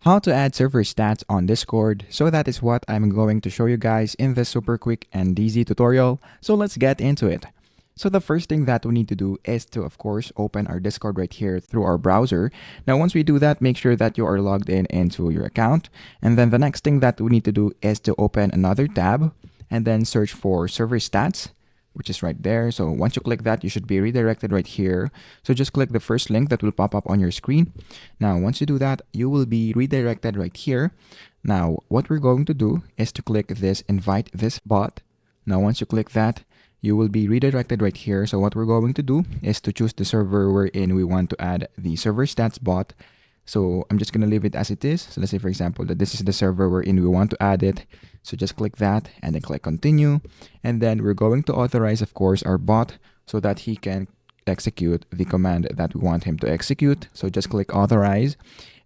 How to add server stats on Discord. So that is what I'm going to show you guys in this super quick and easy tutorial. So let's get into it. So the first thing that we need to do is to, of course, open our Discord right here through our browser. Now, once we do that, make sure that you are logged in into your account. And then the next thing that we need to do is to open another tab and then search for server stats, which is right there. So once you click that, you should be redirected right here. So just click the first link that will pop up on your screen. Now, once you do that, you will be redirected right here. Now, what we're going to do is to click this invite this bot. Now, once you click that, you will be redirected right here. So what we're going to do is to choose the server wherein we want to add the server stats bot. So I'm just going to leave it as it is. So let's say, for example, that this is the server wherein we want to add it. So just click that and then click continue. And then we're going to authorize, of course, our bot so that he can execute the command that we want him to execute. So just click authorize.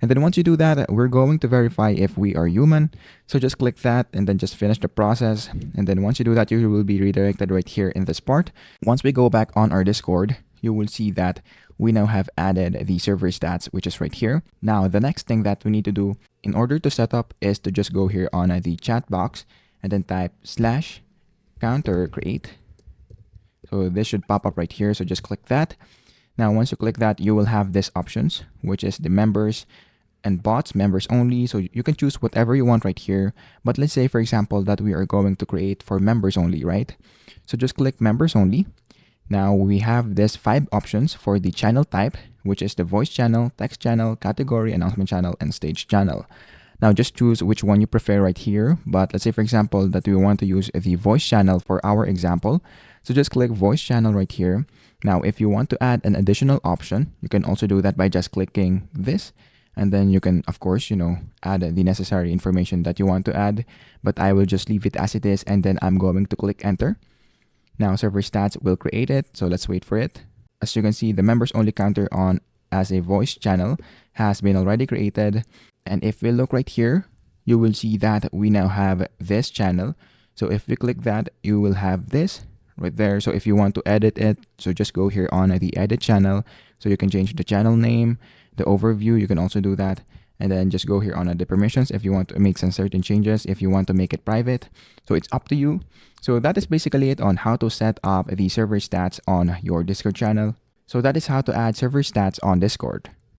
And then once you do that, we're going to verify if we are human. So just click that and then just finish the process. And then once you do that, you will be redirected right here in this part. Once we go back on our Discord, you will see that we now have added the server stats, which is right here. Now, the next thing that we need to do in order to set up is to just go here on the chat box and then type /counter create. So this should pop up right here. So just click that. Now, once you click that, you will have this options, which is the members and bots, members only. So you can choose whatever you want right here. But let's say, for example, that we are going to create for members only, right? So just click members only. Now we have this 5 options for the channel type, which is the voice channel, text channel, category, announcement channel, and stage channel. Now just choose which one you prefer right here. But let's say, for example, that we want to use the voice channel for our example. So just click voice channel right here. Now, if you want to add an additional option, you can also do that by just clicking this. And then you can, of course, add the necessary information that you want to add. But I will just leave it as it is. And then I'm going to click enter. Now, server stats will create it. So let's wait for it. As you can see, the members only counter on as a voice channel has been already created. And if we look right here, you will see that we now have this channel. So if we click that, you will have this right there. So if you want to edit it, so just go here on the edit channel. So you can change the channel name, the overview, you can also do that. And then just go here on the permissions if you want to make some certain changes, if you want to make it private. So it's up to you. So that is basically it on how to set up the server stats on your Discord channel. So that is how to add server stats on Discord.